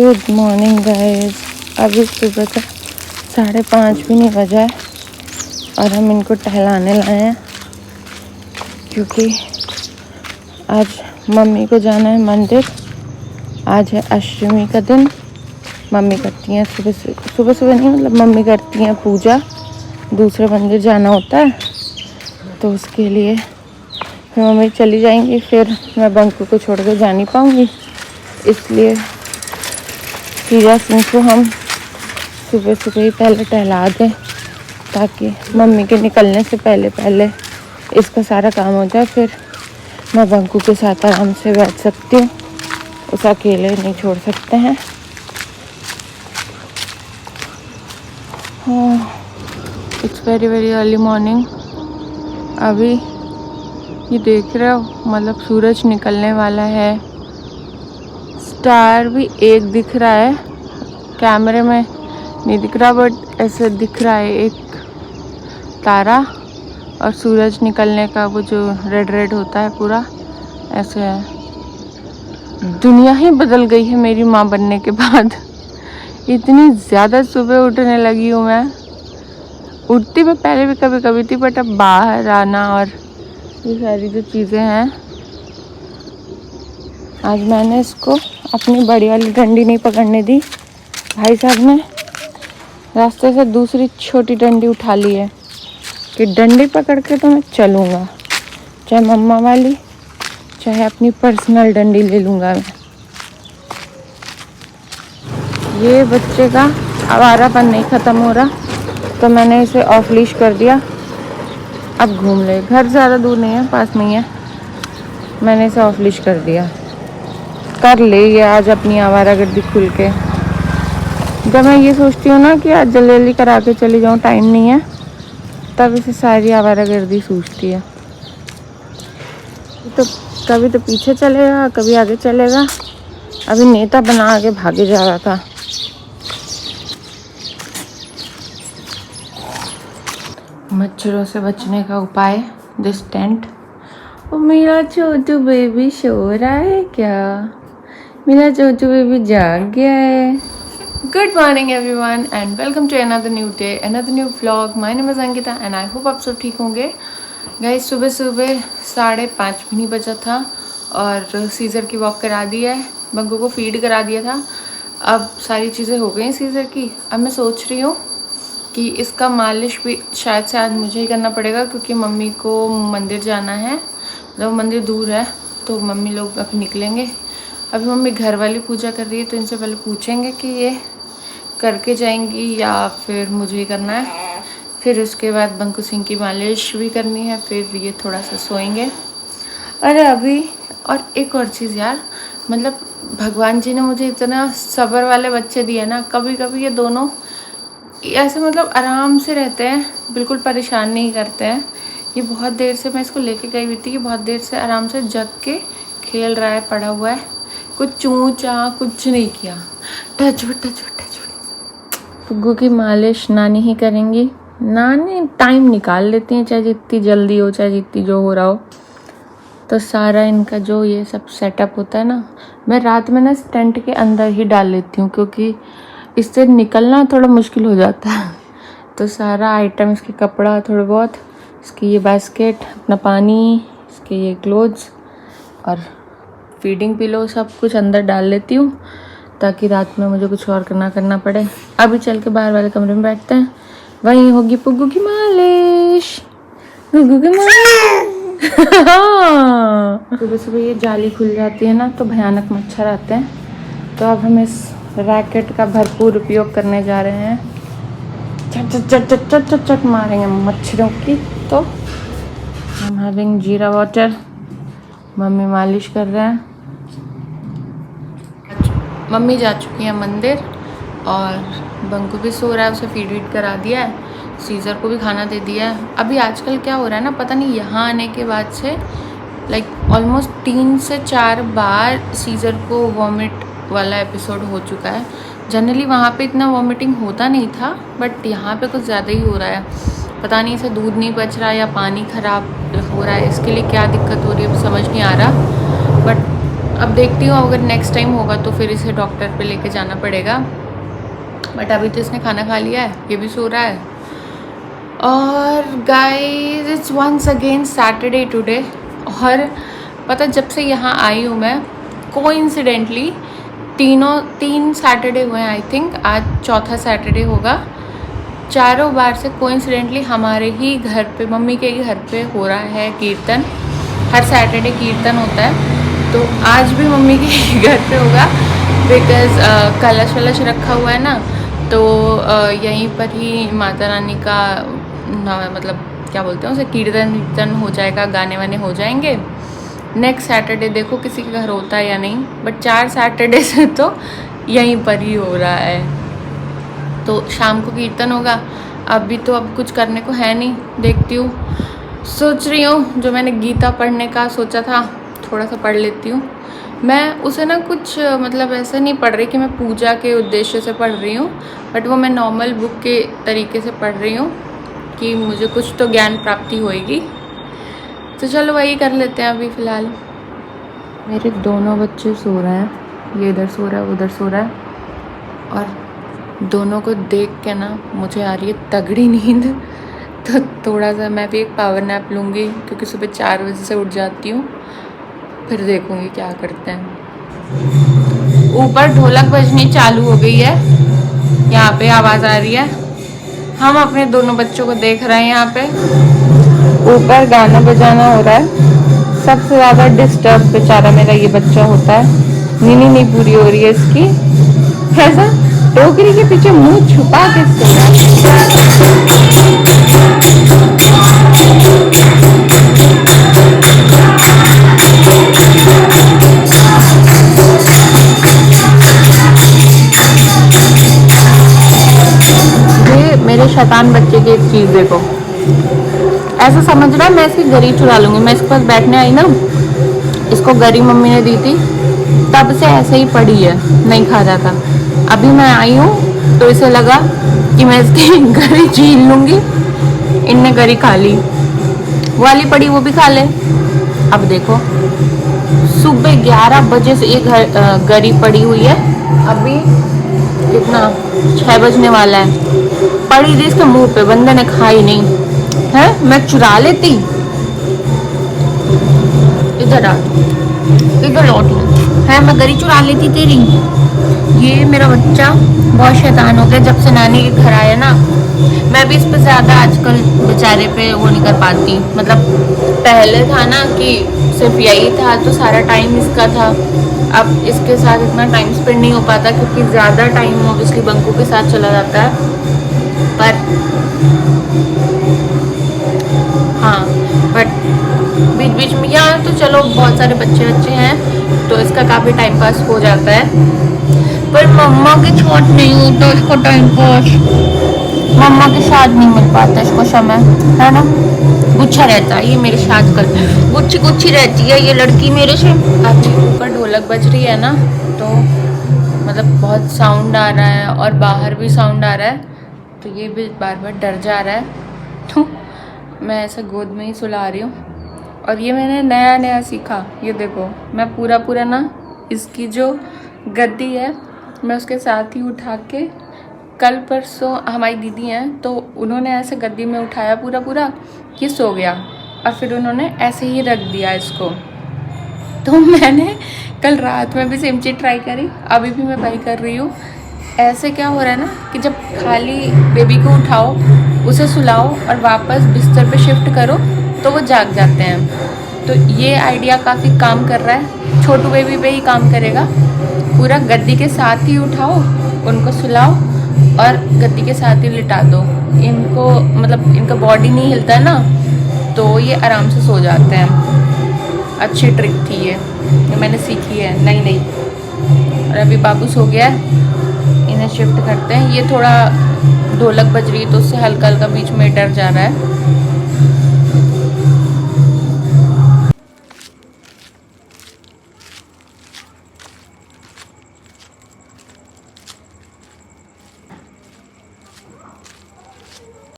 Good morning guys. अभी सुबह का 5:30 भी नहीं बजा है और हम इनको टहलाने लाए हैं क्योंकि आज मम्मी को जाना है मंदिर। आज है अष्टमी का दिन। मम्मी करती हैं सुबह नहीं, मतलब मम्मी करती हैं पूजा। दूसरे मंदिर जाना होता है तो उसके लिए फिर मम्मी चली जाएंगी, फिर मैं बंकू को छोड़ कर जा नहीं पाऊँगी। इसलिए हीरा सिंह को हम सुबह ही पहले टहला दें ताकि मम्मी के निकलने से पहले इसका सारा काम हो जाए। फिर मैं बंकू के साथ आराम से बैठ सकती हूँ, उसे अकेले नहीं छोड़ सकते हैं। It's very very early morning. अभी ये देख रहे हो, मतलब सूरज निकलने वाला है। स्टार भी एक दिख रहा है, कैमरे में नहीं दिख रहा बट ऐसे दिख रहा है एक तारा। और सूरज निकलने का वो जो रेड रेड होता है पूरा ऐसे है। दुनिया ही बदल गई है मेरी माँ बनने के बाद। इतनी ज़्यादा सुबह उठने लगी हूँ मैं। उठती मैं पहले भी कभी कभी थी बट अब बाहर आना और ये सारी जो चीज़ें हैं। आज मैंने इसको अपनी बड़ी वाली डंडी नहीं पकड़ने दी। भाई साहब ने रास्ते से दूसरी छोटी डंडी उठा ली है कि डंडी पकड़ के तो मैं चलूँगा, चाहे मम्मा वाली चाहे अपनी पर्सनल डंडी ले लूँगा मैं। ये बच्चे का आवारापन नहीं ख़त्म हो रहा तो मैंने इसे ऑफ लीश कर दिया। अब घूम ले, घर ज़्यादा दूर नहीं है, पास में ही है। मैंने इसे ऑफ लीश कर दिया। कर ले ये आज अपनी आवारागर्दी खुल के। जब मैं ये सोचती हूँ ना कि आज जल्दी करा के चली जाऊँ, टाइम नहीं है, तब इसे सारी आवारागर्दी सूझती है। तो कभी तो पीछे चलेगा, कभी आगे चलेगा। अभी नेता बना आगे भागे जा रहा था। मच्छरों से बचने का उपाय, दिस टेंट। ओ मेरा छोटू बेबी सो रहा है क्या? मेरा छोटू बेबी जाग गया है। Good morning everyone and welcome to another new day, another new vlog. My name is Ankita and I hope आप सब ठीक होंगे। गाइस सुबह 5:30 भी नहीं बजा था और सीज़र की वॉक करा दी है, बंकू को फीड करा दिया था। अब सारी चीज़ें हो गई सीज़र की। अब मैं सोच रही हूँ कि इसका मालिश भी शायद से आज मुझे ही करना पड़ेगा क्योंकि मम्मी को मंदिर जाना है। मतलब मंदिर दूर है तो मम्मी लोग अभी निकलेंगे। अभी मम्मी घर वाली पूजा कर रही है तो इनसे पहले पूछेंगे कि ये करके जाएंगी या फिर मुझे ही करना है। फिर उसके बाद बंकू सिंह की मालिश भी करनी है, फिर ये थोड़ा सा सोएंगे। अरे अभी और एक और चीज़ यार, मतलब भगवान जी ने मुझे इतना सब्र वाले बच्चे दिए ना। कभी कभी ये दोनों ऐसे मतलब आराम से रहते हैं, बिल्कुल परेशान नहीं करते हैं। ये बहुत देर से, मैं इसको लेके गई हुई थी, कि बहुत देर से आराम से जग के खेल रहा है, पड़ा हुआ है, कुछ चूँ चाँ कुछ नहीं किया। टच टच पुग्गू की मालिश नानी ही करेंगी। नानी टाइम निकाल लेती हैं, चाहे जितनी जल्दी हो चाहे जितनी जो हो रहा हो। तो सारा इनका जो ये सब सेटअप होता है ना, मैं रात में ना इस टेंट के अंदर ही डाल लेती हूँ क्योंकि इससे निकलना थोड़ा मुश्किल हो जाता है। तो सारा आइटम, इसके कपड़ा थोड़े बहुत, इसकी ये बास्केट, अपना पानी, इसके ये क्लोथ्स और फीडिंग पिलो, सब कुछ अंदर डाल लेती हूँ ताकि रात में मुझे कुछ और करना पड़े। अभी चल के बाहर वाले कमरे में बैठते हैं, वहीं होगी पुग्गू की मालिश। पुग्गू की मालिश। सुबह ये जाली खुल जाती है ना तो भयानक मच्छर आते हैं। तो अब हम इस रैकेट का भरपूर उपयोग करने जा रहे हैं। चट चट चट चट चट चट चट मारेंगे मच्छरों की। तो हम हैविंग जीरा वाटर। मम्मी मालिश कर रहे हैं। मम्मी जा चुकी है मंदिर और बंकू भी सो रहा है, उसे फीड वीड करा दिया है, सीज़र को भी खाना दे दिया है। अभी आजकल क्या हो रहा है ना, पता नहीं, यहाँ आने के बाद से ऑलमोस्ट 3 से 4 बार सीज़र को वॉमिट वाला एपिसोड हो चुका है। जनरली वहाँ पे इतना वॉमिटिंग होता नहीं था बट यहाँ पे कुछ ज़्यादा ही हो रहा है। पता नहीं इसे दूध नहीं बच रहा या पानी ख़राब हो रहा है, इसके लिए क्या दिक्कत हो रही है समझ नहीं आ रहा। बट अब देखती हूँ, अगर नेक्स्ट टाइम होगा तो फिर इसे डॉक्टर पे लेके जाना पड़ेगा। बट अभी तो इसने खाना खा लिया है, ये भी सो रहा है। और guys it's once again Saturday today. और पता जब से यहाँ आई हूँ मैं, कोइंसिडेंटली तीन सैटरडे हुए हैं आई थिंक, आज चौथा सैटरडे होगा। चारों बार से कोइंसिडेंटली हमारे ही घर पे, मम्मी के ही घर पे हो रहा है कीर्तन। हर सैटरडे कीर्तन होता है, तो आज भी मम्मी के घर पे होगा बिकॉज़ कलश वलश रखा हुआ है ना, तो यहीं पर ही माता रानी का मतलब क्या बोलते हैं उसे, कीर्तन हो जाएगा, गाने वाने हो जाएंगे। नेक्स्ट सैटरडे देखो किसी के घर होता है या नहीं, बट 4 सैटरडे से तो यहीं पर ही हो रहा है। तो शाम को कीर्तन होगा। अभी तो अब कुछ करने को है नहीं, देखती हूँ, सोच रही हूँ जो मैंने गीता पढ़ने का सोचा था थोड़ा सा पढ़ लेती हूँ। मैं उसे ना कुछ मतलब ऐसा नहीं पढ़ रही कि मैं पूजा के उद्देश्य से पढ़ रही हूँ, बट वो मैं नॉर्मल बुक के तरीके से पढ़ रही हूँ कि मुझे कुछ तो ज्ञान प्राप्ति होएगी। तो चलो वही कर लेते हैं अभी फ़िलहाल। मेरे दोनों बच्चे सो रहे हैं, ये इधर सो रहा है, वो उधर सो रहा है, और दोनों को देख के ना मुझे आ रही है तगड़ी नींद। तो थोड़ा सा मैं भी एक पावर नैप लूँगी, क्योंकि सुबह 4 बजे से उठ जाती हूँ। फिर देखूँगी क्या करते हैं। ऊपर ढोलक बजनी चालू हो गई है, यहाँ पे आवाज़ आ रही है। हम अपने दोनों बच्चों को देख रहे हैं, यहाँ पे ऊपर गाना बजाना हो रहा है। सबसे ज़्यादा डिस्टर्ब बेचारा मेरा ये बच्चा होता है, नींद नहीं पूरी हो रही है इसकी। ऐसा टोकरी के पीछे मुंह छुपा के सो रहा है। मेरे शैतान बच्चे की एक चीज़ देखो, ऐसा समझ रहा है मैं इसकी गरी चुरा लूँगी। मैं इसके पास बैठने आई ना, इसको गरी मम्मी ने दी थी, तब से ऐसे ही पड़ी है, नहीं खा जाता। अभी मैं आई हूँ तो इसे लगा कि मैं इसकी गरी छीन लूँगी, इनने गरी खा ली, वो वाली पड़ी वो भी खा ले। अब देखो सुबह 11 बजे से एक गरी पड़ी हुई है, अभी कितना 6 बजने वाला है, पड़ी थी इसके मुंह पे, बंदे ने खाई नहीं है। मैं चुरा लेती, इधर आ, इधर लौट है, मैं गरी चुरा लेती तेरी। ये मेरा बच्चा बहुत शैतान हो गया जब से नानी के घर आया ना। मैं भी इस पे ज़्यादा आजकल बेचारे पे वो नहीं कर पाती, मतलब पहले था ना कि सिर्फ यही था तो सारा टाइम इसका था। अब इसके साथ इतना टाइम स्पेंड नहीं हो पाता, क्योंकि ज़्यादा टाइम ऑब्वियसली बंकू के साथ चला जाता है। पर हाँ, बट बीच बीच में यहाँ तो चलो बहुत सारे बच्चे हैं तो इसका काफ़ी टाइम पास हो जाता है, पर मम्मा के साथ नहीं होता इसका टाइम पास। मम्मा के साथ नहीं मिल पाता इसको समय, है ना। गुच्छा रहता है ये मेरे से, आजकल गुच्छी रहती है ये लड़की मेरे से। अभी ऊपर ढोलक बज रही है ना, तो मतलब बहुत साउंड आ रहा है और बाहर भी साउंड आ रहा है, तो ये भी बार बार डर जा रहा है। तो मैं ऐसा गोद में ही सुला रही हूँ। और ये मैंने नया सीखा, ये देखो मैं पूरा ना इसकी जो गद्दी है मैं उसके साथ ही उठा के, कल परसों हमारी दीदी हैं तो उन्होंने ऐसे गद्दी में उठाया पूरा कि सो गया, और फिर उन्होंने ऐसे ही रख दिया इसको। तो मैंने कल रात में भी सेम चीज़ ट्राई करी, अभी भी मैं वही कर रही हूँ। ऐसे क्या हो रहा है ना कि जब खाली बेबी को उठाओ, उसे सुलाओ और वापस बिस्तर पे शिफ्ट करो तो वो जाग जाते हैं। तो ये आइडिया काफ़ी काम कर रहा है, छोटू बेबी पे ही काम करेगा। पूरा गद्दी के साथ ही उठाओ, उनको सुलाओ और गद्दी के साथ ही लिटा दो इनको, मतलब इनका बॉडी नहीं हिलता है ना, तो ये आराम से सो जाते हैं। अच्छी ट्रिक थी ये मैंने सीखी है नई। और अभी बाबू सो गया है, इन्हें शिफ्ट करते हैं। ये थोड़ा ढोलक बज रही है तो उससे हल्का बीच में डर जा रहा है।